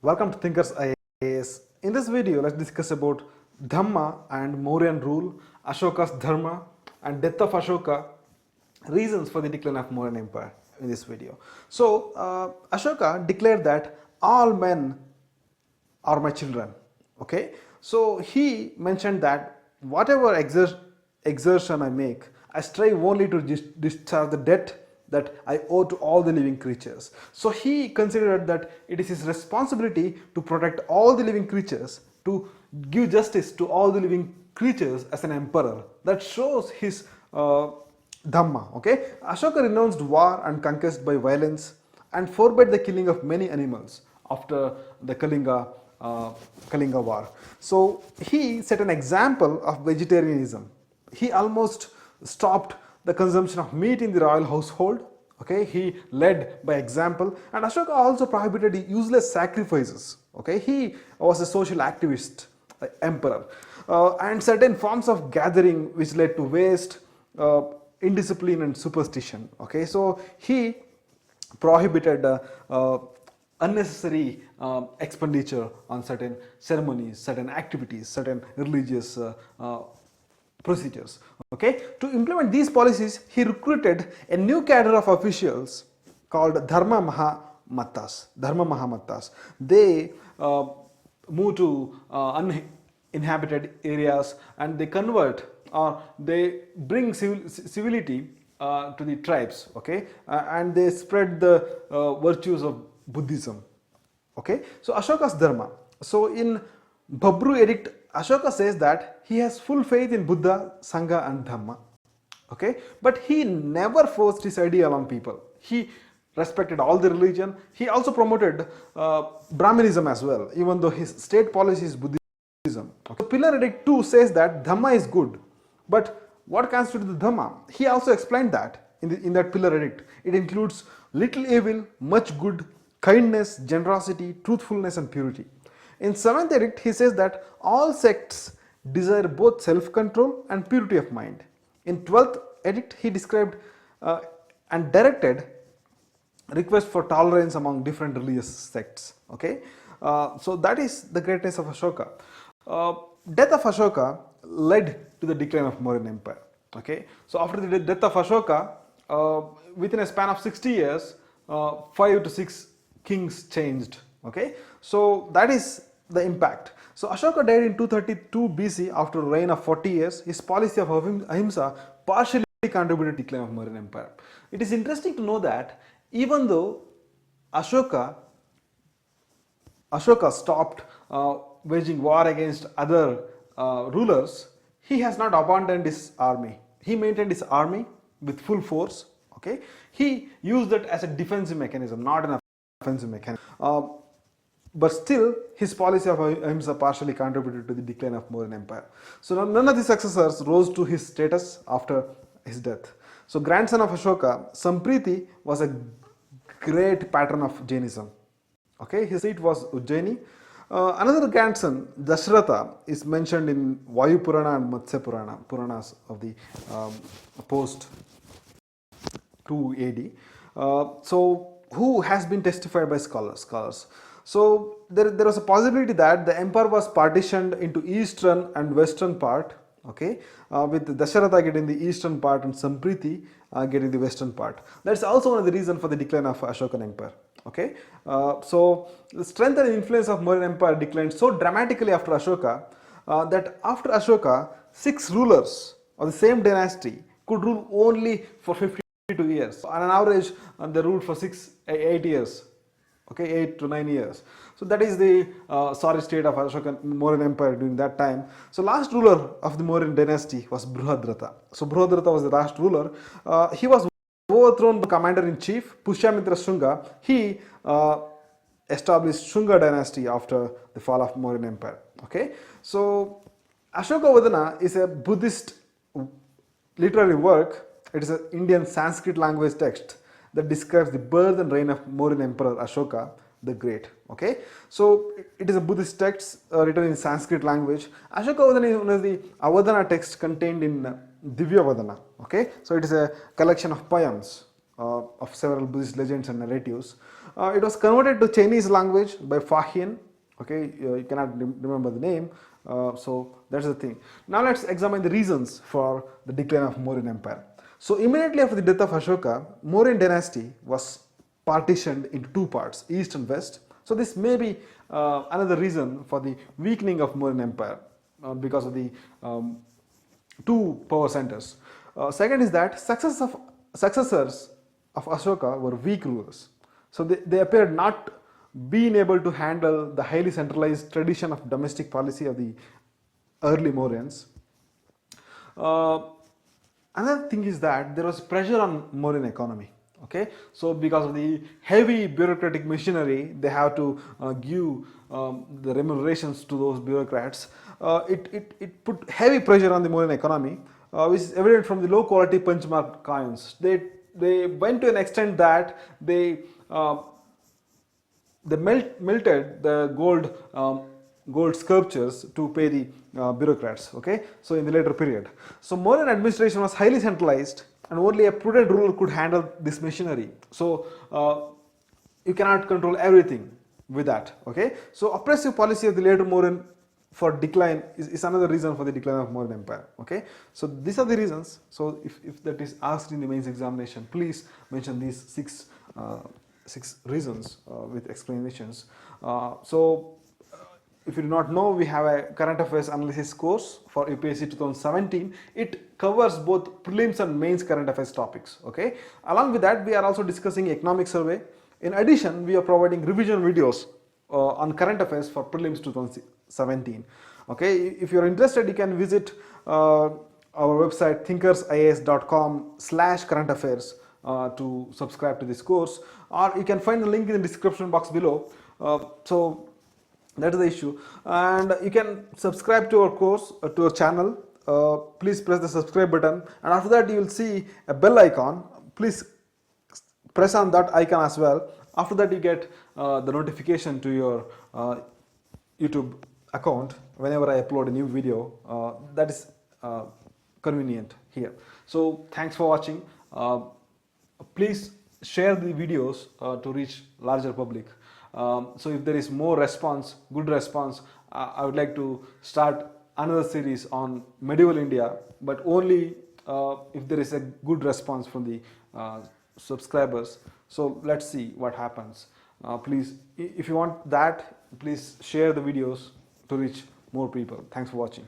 Welcome to Thinkers IAS. In this video, let's discuss about Dhamma and Mauryan rule, Ashoka's Dharma, and death of Ashoka, reasons for the decline of Mauryan Empire in this video. So, Ashoka declared that all men are my children. Okay, so he mentioned that whatever exertion I make, I strive only to discharge the debt that I owe to all the living creatures. So he considered that it is his responsibility to protect all the living creatures, to give justice to all the living creatures as an emperor. That shows his Dhamma. Okay, Ashoka renounced war and conquest by violence and forbade the killing of many animals after the Kalinga war. So he set an example of vegetarianism. He almost stopped the consumption of meat in the royal household. Okay, he led by example, and Ashoka also prohibited useless sacrifices. Okay, he was a social activist, emperor, and certain forms of gathering which led to waste, indiscipline, and superstition. Okay, so he prohibited unnecessary expenditure on certain ceremonies, certain activities, certain religious procedures. Okay, to implement these policies, he recruited a new cadre of officials called Dharma Mahamattas. They move to uninhabited areas and they convert or they bring civility to the tribes. Okay, and they spread the virtues of Buddhism. Okay, so Ashoka's Dharma. So in Babru Edict, Ashoka says that he has full faith in Buddha, Sangha, and Dhamma. Okay, but he never forced his ideal on people. He respected all the religion. He also promoted Brahmanism as well, even though his state policy is Buddhism. Okay. So Pillar Edict 2 says that Dhamma is good, but what constitutes the Dhamma? He also explained that in that Pillar Edict. It includes little evil, much good, kindness, generosity, truthfulness, and purity. In 7th edict, he says that all sects desire both self-control and purity of mind. In 12th edict, he described and directed request for tolerance among different religious sects. Okay, so that is the greatness of Ashoka. Death of Ashoka led to the decline of Mauryan Empire. Okay, so after the death of Ashoka, within a span of 60 years, 5 to 6 kings changed. Okay, so that is the impact. So Ashoka died in 232 BC after a reign of 40 years. His policy of ahimsa partially contributed to the decline of Mauryan Empire. It is interesting to know that even though Ashoka stopped waging war against other rulers, he has not abandoned his army. He maintained his army with full force. Okay, he used it as a defensive mechanism, not an offensive mechanism. But still, his policy of ahimsa partially contributed to the decline of Mauryan Empire. So none of the successors rose to his status after his death. So grandson of Ashoka, Sampriti, was a great patron of Jainism. Okay, his seat was Ujjaini. Another grandson, Dasharatha, is mentioned in Vayu Purana and Matsya Purana, Puranas of the post 2 AD. So who has been testified by scholars. So there was a possibility that the empire was partitioned into eastern and western part. Okay, with Dasharatha getting the eastern part and Sampriti getting the western part. That's also one of the reasons for the decline of Ashokan Empire. Okay, so the strength and influence of Mauryan Empire declined so dramatically after Ashoka that after Ashoka, 6 rulers of the same dynasty could rule only for 52 years. On an average, they ruled for 8 years. Okay, 8 to 9 years. So that is the sorry state of Ashokan Mauryan Empire during that time. So last ruler of the Mauryan dynasty was Bruhadratha. So Bruhadratha was the last ruler. He was overthrown by commander-in-chief Pushyamitra Shunga. He established Shunga dynasty after the fall of Mauryan Empire. Okay, so Ashoka is a Buddhist literary work. It is an Indian Sanskrit language text that describes the birth and reign of Mauryan Emperor Ashoka the Great. Okay, so it is a Buddhist text written in Sanskrit language. Ashoka Vadana is one of the Avadana texts contained in Divya Vadana. Okay, so it is a collection of poems of several Buddhist legends and narratives. It was converted to Chinese language by Fahian. Okay, you cannot remember the name. So that's the thing. Now let's examine the reasons for the decline of Mauryan Empire. So immediately after the death of Ashoka, Mauryan dynasty was partitioned into two parts, east and west. So this may be another reason for the weakening of Mauryan Empire because of the two power centers. Second is that successors of Ashoka were weak rulers. So they appeared not being able to handle the highly centralized tradition of domestic policy of the early Mauryans. Another thing is that there was pressure on Mauryan economy. Okay, so because of the heavy bureaucratic machinery, they have to give the remunerations to those bureaucrats. It put heavy pressure on the Mauryan economy, which is evident from the low quality punchmark coins. They went to an extent that they melted the gold sculptures to pay the bureaucrats. Okay, so in the later period, so Mauryan administration was highly centralized, and only a prudent ruler could handle this machinery. So you cannot control everything with that. Okay, so oppressive policy of the later Mauryan for decline is another reason for the decline of Mauryan Empire. Okay, so these are the reasons. So if that is asked in the mains examination, please mention these six reasons with explanations. If you do not know, we have a current affairs analysis course for UPSC 2017. It covers both prelims and mains current affairs topics. Okay. Along with that, we are also discussing economic survey. In addition, we are providing revision videos on current affairs for prelims 2017. Okay. If you are interested, you can visit our website thinkersias.com/current affairs to subscribe to this course, or you can find the link in the description box below. So that is the issue, and you can subscribe to our course, to our channel. Please press the subscribe button, and after that you will see a bell icon. Please press on that icon as well. After that you get the notification to your YouTube account whenever I upload a new video. That is convenient here. So thanks for watching. Please share the videos to reach larger public. So if there is more response, good response, I would like to start another series on medieval India, but only if there is a good response from the subscribers. So let's see what happens. Please, if you want that, please share the videos to reach more people. Thanks for watching.